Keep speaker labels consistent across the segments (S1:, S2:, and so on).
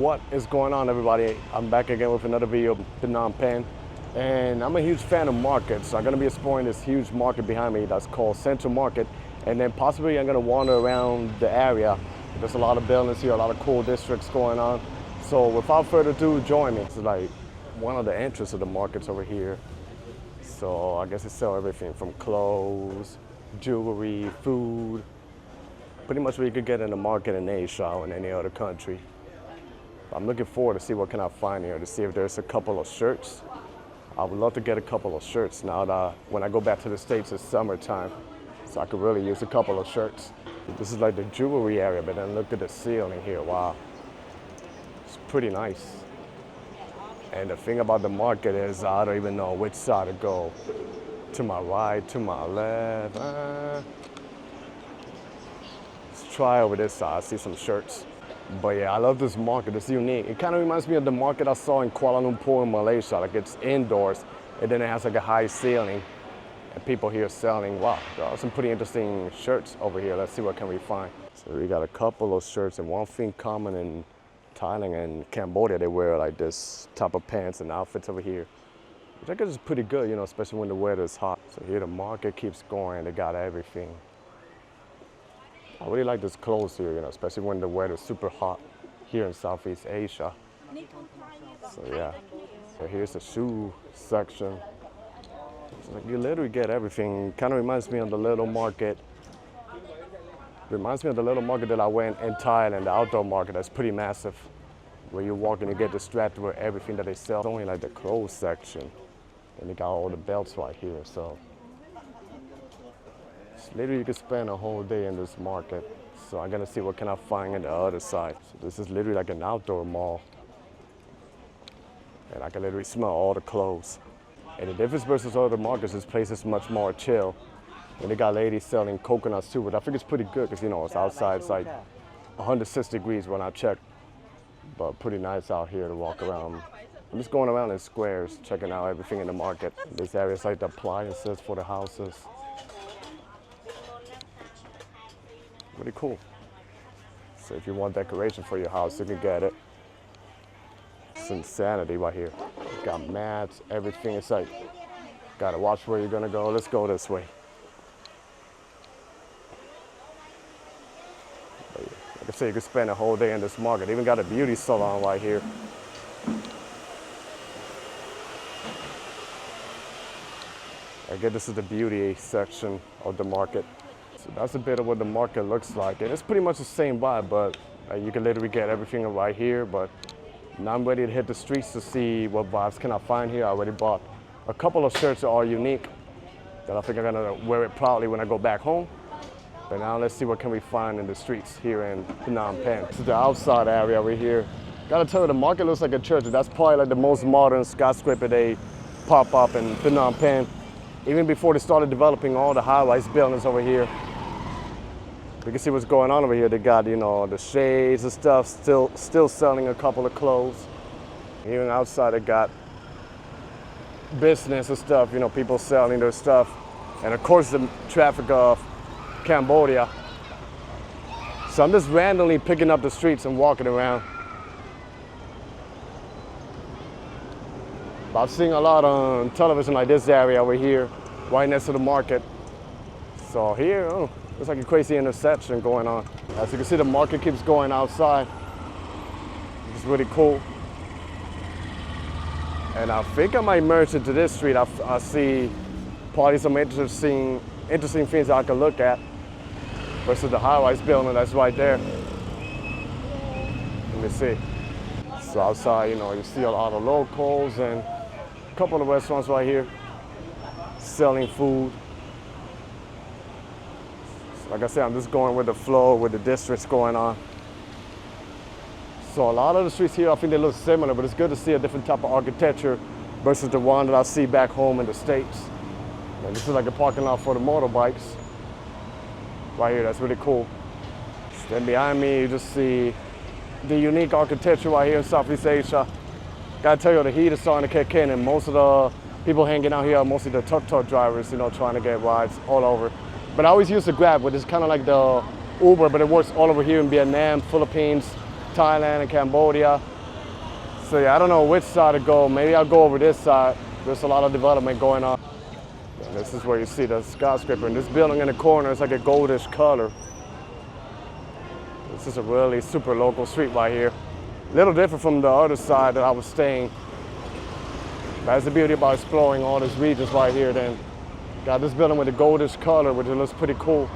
S1: What is going on, everybody? I'm back again with another video of Phnom Penh, and I'm a huge fan of markets. So I'm going to be exploring this huge market behind me that's called Central Market, and then possibly I'm going to wander around the area. There's a lot of buildings here, a lot of cool districts going on. So without further ado, join me. It's like one of the entrances of the markets over here. So I guess they sell everything from clothes, jewelry, food, pretty much what you could get in the market in Asia or in any other country. I'm looking forward to see what can I find here, to see if there's a couple of shirts. I would love to get a couple of shirts now that when I go back to the States, it's summertime, so I could really use a couple of shirts. This is like the jewelry area, but then look at the ceiling here, wow. It's pretty nice. And the thing about the market is I don't even know which side to go. To my right, to my left. Let's try over this side, I see some shirts. But yeah, I love this market, it's unique. It kind of reminds me of the market I saw in Kuala Lumpur in Malaysia. Like it's indoors, and then it has like a high ceiling. And people here selling, wow, there are some pretty interesting shirts over here. Let's see what can we find. So we got a couple of shirts, and one thing common in Thailand and Cambodia, they wear like this type of pants and outfits over here. Which I guess is pretty good, you know, especially when the weather is hot. So here the market keeps going, they got everything. I really like this clothes here, you know, especially when the weather is super hot here in Southeast Asia. So yeah, so here's the shoe section. So like you literally get everything. Kind of reminds me of the little market. Reminds me of the little market that I went in Thailand, the outdoor market that's pretty massive. Where you walk and you get distracted with everything that they sell. It's only like the clothes section. And they got all the belts right here, so. Literally you could spend a whole day in this market. So I'm gonna see what can I find on the other side. So this is literally like an outdoor mall. And I can literally smell all the clothes. And the difference versus other markets, this place is much more chill. And they got ladies selling coconuts too, but I think it's pretty good because, you know, it's outside, it's like 106 degrees when I checked. But pretty nice out here to walk around. I'm just going around in squares, checking out everything in the market. This area is like the appliances for the houses. Really cool. So if you want decoration for your house, you can get it. It's insanity right here. Got mats, everything. It's like, gotta watch where you're gonna go. Let's go this way. Like I said, you could spend a whole day in this market. Even got a beauty salon right here. I guess this is the beauty section of the market. So that's a bit of what the market looks like. And it's pretty much the same vibe, but you can literally get everything right here. But now I'm ready to hit the streets to see what vibes can I find here. I already bought a couple of shirts that are unique that I think I'm gonna wear it proudly when I go back home. But now let's see what can we find in the streets here in Phnom Penh. This is the outside area over here. Gotta tell you, the market looks like a church. That's probably like the most modern skyscraper they pop up in Phnom Penh. Even before they started developing all the high-rise buildings over here. You can see what's going on over here. They got, you know, the shades and stuff, still selling a couple of clothes. Even outside they got business and stuff, you know, people selling their stuff. And of course the traffic of Cambodia. So I'm just randomly picking up the streets and walking around. But I've seen a lot on television like this area over here, right next to the market. So here, oh, it's like a crazy intersection going on. As you can see, the market keeps going outside. It's really cool. And I think I might merge into this street. I see probably some interesting things I can look at versus the high-rise building that's right there. Let me see. So outside, you know, you see a lot of locals and a couple of restaurants right here selling food. So like I said, I'm just going with the flow, with the districts going on. So a lot of the streets here, I think they look similar, but it's good to see a different type of architecture versus the one that I see back home in the States. And this is like a parking lot for the motorbikes. Right here, that's really cool. Then behind me, you just see the unique architecture right here in Southeast Asia. Gotta tell you, the heat is starting to kick in, and most of the people hanging out here are mostly the tuk-tuk drivers, you know, trying to get rides all over. But I always use the Grab, which is kind of like the Uber, but it works all over here in Vietnam, Philippines, Thailand, and Cambodia. So yeah, I don't know which side to go. Maybe I'll go over this side. There's a lot of development going on. And this is where you see the skyscraper. And this building in the corner is like a goldish color. This is a really super local street right here. A little different from the other side that I was staying. That's the beauty about exploring all these regions right here. Then got this building with a goldish color, which looks pretty cool.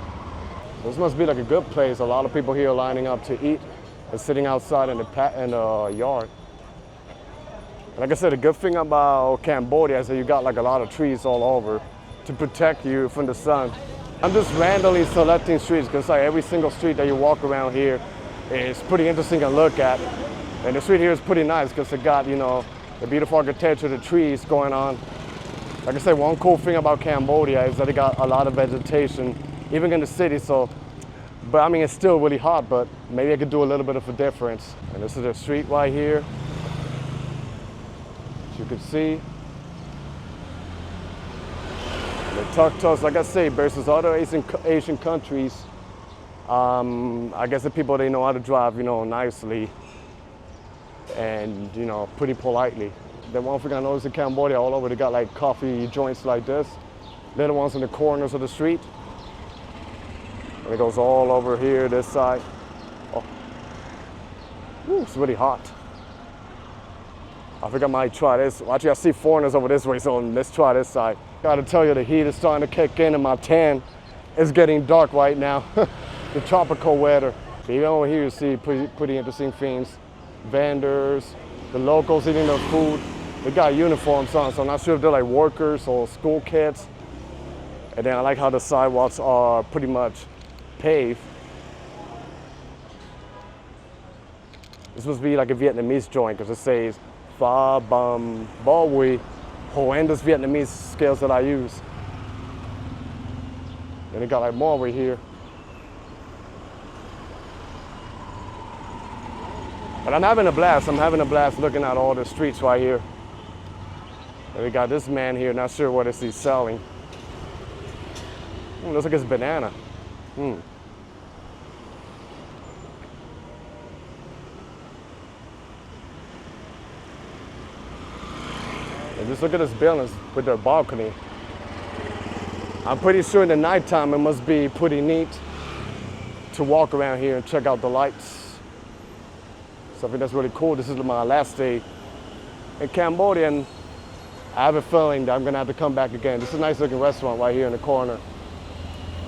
S1: This must be like a good place. A lot of people here are lining up to eat and sitting outside in the yard. Like I said, the good thing about Cambodia is that you got like a lot of trees all over to protect you from the sun. I'm just randomly selecting streets because like every single street that you walk around here is pretty interesting to look at. And the street here is pretty nice because it got, you know, the beautiful architecture, the trees going on. Like I said, one cool thing about Cambodia is that it got a lot of vegetation, even in the city. So, but I mean, it's still really hot, but maybe I could do a little bit of a difference. And this is the street right here. You can see the tuk-tuks, like I say, versus other Asian countries. I guess the people, they know how to drive, you know, nicely and, you know, pretty politely. The one thing I noticed in Cambodia, all over, they got like coffee joints like this, little ones in the corners of the street. And it goes all over here, this side. Oh, ooh, it's really hot. I think I might try this. Actually, I see foreigners over this way, so let's try this side. Gotta tell you, the heat is starting to kick in and my tan is getting dark right now. The tropical weather. Even over here, you see pretty interesting things. Vendors, the locals eating their food. They got uniforms on, so I'm not sure if they're like workers or school kids. And then I like how the sidewalks are pretty much paved. This must be like a Vietnamese joint because it says Pha Bum Bo Quy Ho, and this Vietnamese scales that I use. And they got like more over here. But I'm having a blast. I'm having a blast looking at all the streets right here. And we got this man here, not sure what he's selling. Looks like it's banana. And just look at this building with their balcony. I'm pretty sure in the nighttime it must be pretty neat to walk around here and check out the lights. So I think that's really cool. This is my last day in Cambodia, and I have a feeling that I'm gonna have to come back again. This is a nice looking restaurant right here in the corner.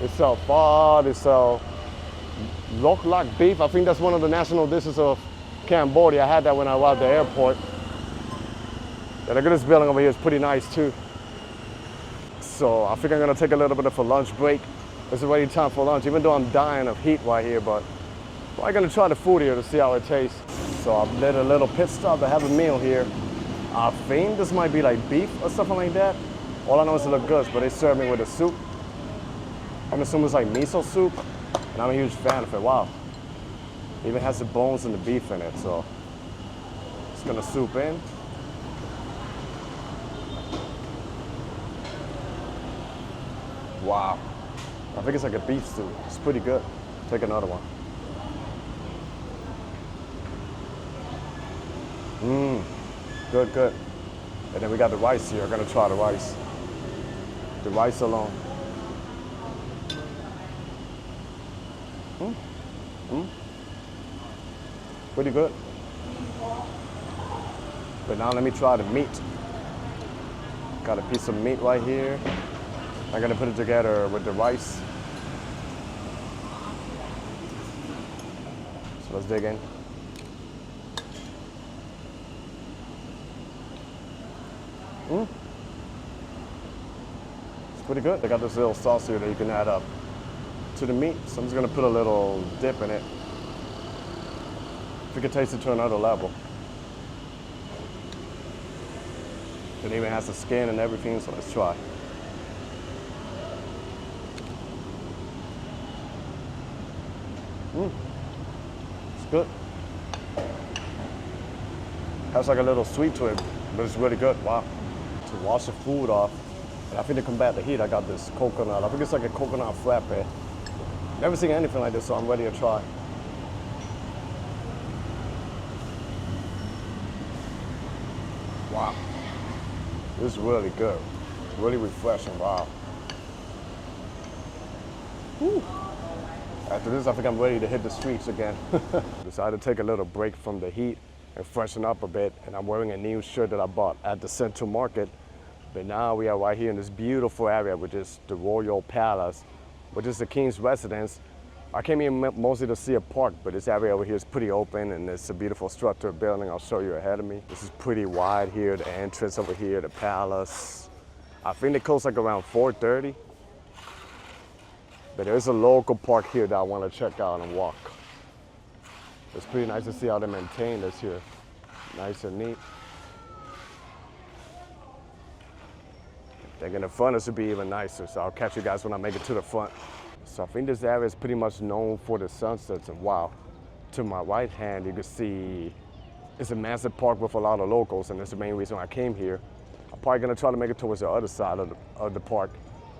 S1: They sell pho, they sell lok lak beef. I think that's one of the national dishes of Cambodia. I had that when I arrived at the airport. And look at this building over here, it's pretty nice too. So I think I'm gonna take a little bit of a lunch break. It's already time for lunch, even though I'm dying of heat right here, but I'm gonna try the food here to see how it tastes. So I've did a little pit stop to have a meal here. I think this might be like beef or something like that. All I know is it looks good, but they serve me with a soup. I'm assuming it's like miso soup, and I'm a huge fan of it. Wow. It even has the bones and the beef in it, so just gonna soup in. Wow. I think it's like a beef stew. It's pretty good. Take another one. Good, good. And then we got the rice here. I'm gonna try the rice. The rice alone. Pretty good. But now let me try the meat. Got a piece of meat right here. I'm gonna put it together with the rice. So let's dig in. It's pretty good. They got this little sauce here that you can add up to the meat. So I'm just gonna put a little dip in it. If you can taste it to another level. It even has the skin and everything, so let's try. It's good. Has like a little sweet to it, but it's really good. Wow. To wash the food off, and I think to combat the heat, I got this coconut. I think it's like a coconut frappe. Never seen anything like this, so I'm ready to try. Wow. This is really good. Really refreshing, wow. Whew. After this, I think I'm ready to hit the streets again. Decided to take a little break from the heat and freshen up a bit. And I'm wearing a new shirt that I bought at the Central Market. But now we are right here in this beautiful area, which is the Royal Palace, which is the King's residence. I came here mostly to see a park, but this area over here is pretty open and it's a beautiful structured building I'll show you ahead of me. This is pretty wide here, the entrance over here, the palace. I think they close like around 4:30. But there's a local park here that I want to check out and walk. It's pretty nice to see how they maintain this here. Nice and neat. I think in the front it should be even nicer, so I'll catch you guys when I make it to the front. So I think this area is pretty much known for the sunsets, and wow, to my right hand you can see it's a massive park with a lot of locals, and that's the main reason I came here. I'm probably gonna try to make it towards the other side of the park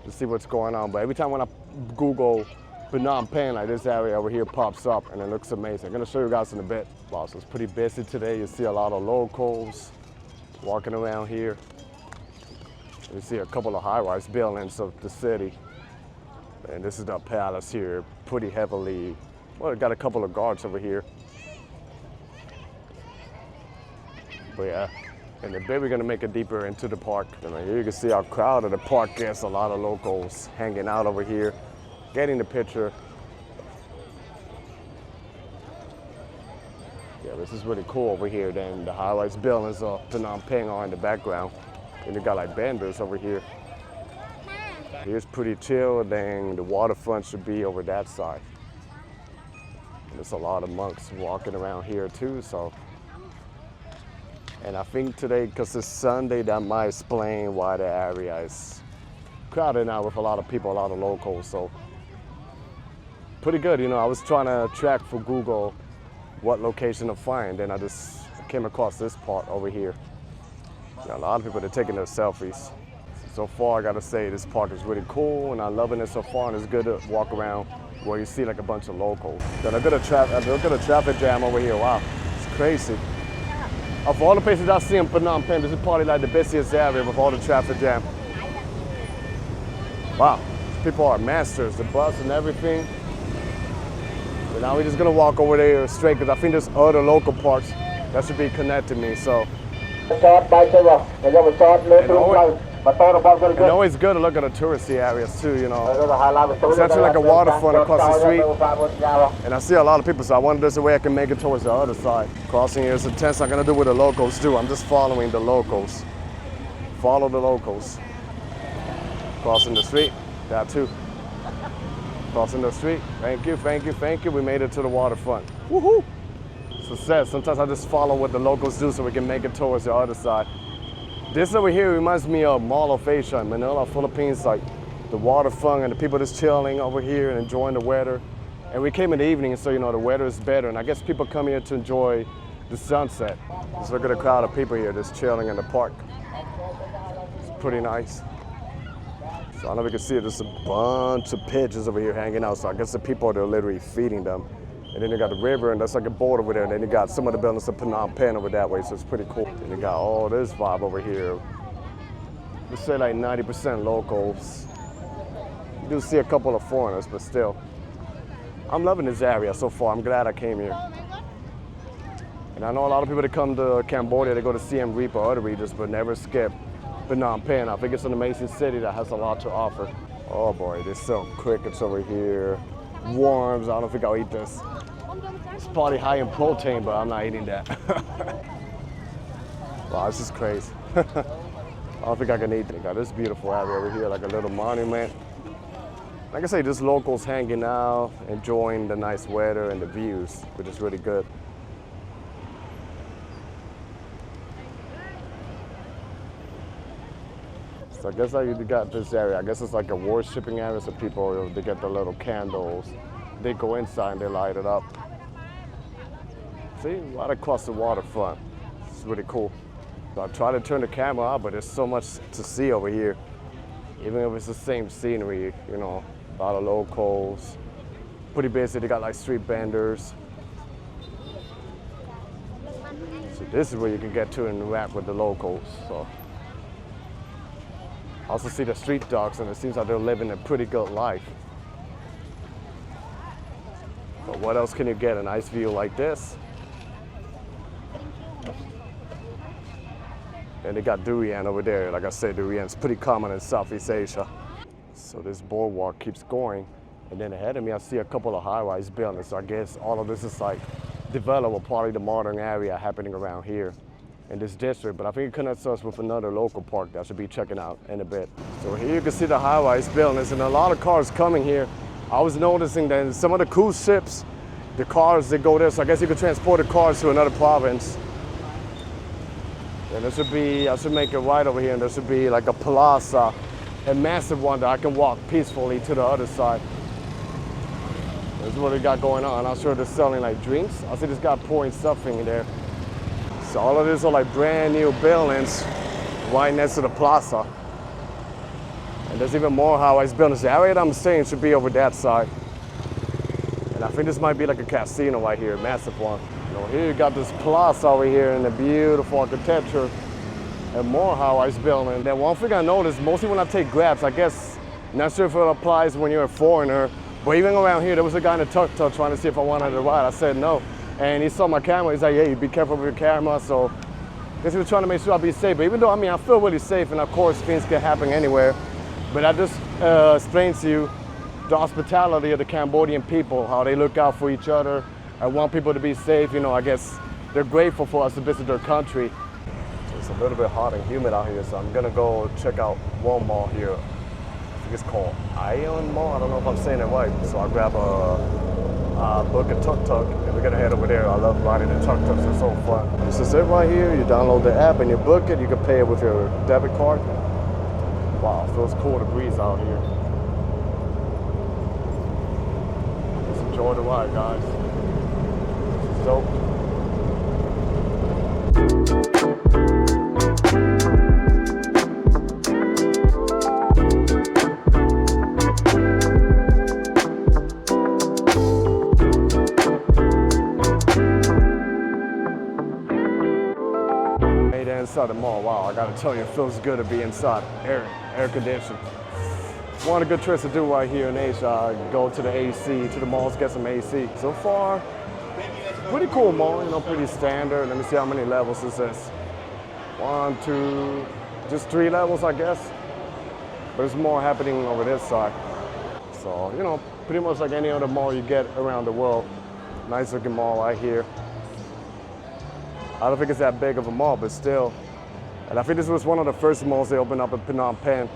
S1: to see what's going on, but every time when I Google Phnom Penh, like this area over here pops up and it looks amazing. I'm gonna show you guys in a bit. Wow, so it's pretty busy today. You see a lot of locals walking around here. You see a couple of high-rise buildings of the city. And this is the palace here, pretty heavily. Well, it got a couple of guards over here. But yeah, in a bit we're gonna make it deeper into the park. And right here you can see how crowded the park is. A lot of locals hanging out over here, getting the picture. Yeah, this is really cool over here. Then the high-rise buildings of Phnom Penh are in the background. And you got like vendors over here. Here's pretty chill, then the waterfront should be over that side. And there's a lot of monks walking around here too, so. And I think today, because it's Sunday, that might explain why the area is crowded now with a lot of people, a lot of locals, so. Pretty good, you know, I was trying to track for Google what location to find, and I just came across this part over here. A lot of people are taking their selfies. So far, I gotta say, this park is really cool, and I'm loving it so far, and it's good to walk around where you see like a bunch of locals. Then look at the traffic jam over here, wow, it's crazy. Of all the places I see in Phnom Penh, this is probably like the busiest area with all the traffic jam. Wow, these people are masters, the bus and everything. But now we're just gonna walk over there straight, because I think there's other local parks that should be connected to me, so. And always good to look at the touristy areas too, you know. It's actually like a waterfront across the street. And I see a lot of people, so I wonder if there's a way I can make it towards the other side. Crossing here is intense. I'm gonna do what the locals do. I'm just following the locals. Follow the locals. Crossing the street, that too. Crossing the street, thank you, thank you, thank you. We made it to the waterfront. Woohoo! Success. Sometimes I just follow what the locals do so we can make it towards the other side. This over here reminds me of Mall of Asia in Manila, Philippines, like the waterfront and the people just chilling over here and enjoying the weather. And we came in the evening, so you know the weather is better, and I guess people come here to enjoy the sunset. Just look at the crowd of people here just chilling in the park. It's pretty nice. So I don't know if you can see it, there's a bunch of pigeons over here hanging out, so I guess the people are literally feeding them. And then you got the river, and that's like a boat over there. And then you got some of the buildings of Phnom Penh over that way, so it's pretty cool. And you got all this vibe over here. Let's say like 90% locals. You do see a couple of foreigners, but still. I'm loving this area so far. I'm glad I came here. And I know a lot of people that come to Cambodia, they go to Siem Reap or other regions, but never skip Phnom Penh. I think it's an amazing city that has a lot to offer. Oh boy, there's some crickets over here. Worms, I don't think I'll eat this. It's probably high in protein, but I'm not eating that. Wow, this is crazy. I don't think I can eat it. Got this beautiful area over here, like a little monument. Like I say, just locals hanging out, enjoying the nice weather and the views, which is really good. So I guess you got this area. I guess it's like a worshiping area, so people, they get the little candles. They go inside and they light it up. See, right across the waterfront. It's really cool. So I try to turn the camera out, but there's so much to see over here. Even if it's the same scenery, you know, a lot of locals. Pretty busy, they got like street vendors. So this is where you can get to interact with the locals. So I also see the street dogs, and it seems like they're living a pretty good life. But what else can you get? A nice view like this. And they got durian over there. Like I said, durian's pretty common in Southeast Asia. So this boardwalk keeps going. And then ahead of me, I see a couple of high-rise buildings. So I guess all of this is like developed, probably the modern area happening around here in this district. But I think it connects us with another local park that I should be checking out in a bit. So here you can see the high-rise buildings and a lot of cars coming here. I was noticing that in some of the cruise ships, the cars, they go there. So I guess you could transport the cars to another province. And there should be, I should make it right over here, and there should be like a plaza, a massive one that I can walk peacefully to the other side. This is what they got going on. I'm sure they're selling like drinks. I see this guy pouring something in there. So all of these are like brand new buildings right next to the plaza. And there's even more high-rise buildings. The area that I'm staying should be over that side. And I think this might be like a casino right here, a massive one. You know, here you got this plaza over here and the beautiful architecture and more high-rise building. Then one thing I noticed, mostly when I take Grabs, I guess, not sure if it applies when you're a foreigner, but even around here, there was a guy in a tuk-tuk trying to see if I wanted to ride. I said no. And he saw my camera. He's like, hey, be careful with your camera. So I guess he was trying to make sure I'd be safe. But even though, I mean, I feel really safe, and of course, things can happen anywhere. But I just explained to you the hospitality of the Cambodian people, how they look out for each other. I want people to be safe. You know, I guess they're grateful for us to visit their country. So it's a little bit hot and humid out here, so I'm gonna go check out one mall here. I think it's called AEON Mall. I don't know if I'm saying it right. So I'll grab a book a tuk-tuk, and we're gonna head over there. I love riding the tuk-tuks, they're so fun. This is it right here. You download the app and you book it. You can pay it with your debit card. Wow, feels cool to breeze out here. Just enjoy the ride, guys. This is dope. Made it inside the mall. Wow, I gotta tell you, it feels good to be inside. Air conditioned. One of the good trips to do right here in Asia, go to the AC, to the malls, get some AC. So far, pretty cool mall, you know, pretty standard. Let me see how many levels this is. 1, 2, just 3 levels, I guess. But there's more happening over this side. So, you know, pretty much like any other mall you get around the world. Nice looking mall right here. I don't think it's that big of a mall, but still. And I think this was one of the first malls they opened up in Phnom Penh.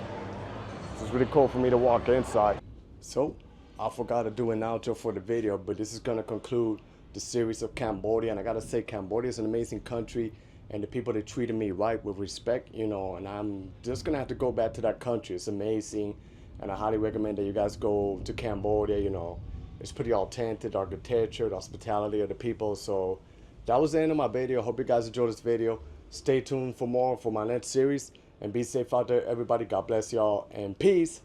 S1: So it's really cool for me to walk inside. So, I forgot to do an outro for the video, but this is gonna conclude the series of Cambodia. And I gotta say, Cambodia is an amazing country, and the people, they treated me right with respect, you know, and I'm just gonna have to go back to that country. It's amazing, and I highly recommend that you guys go to Cambodia. You know, it's pretty authentic, the architecture, the hospitality of the people. So that was the end of my video. I hope you guys enjoyed this video. Stay tuned for more for my next series, and be safe out there, everybody. God bless y'all, and peace.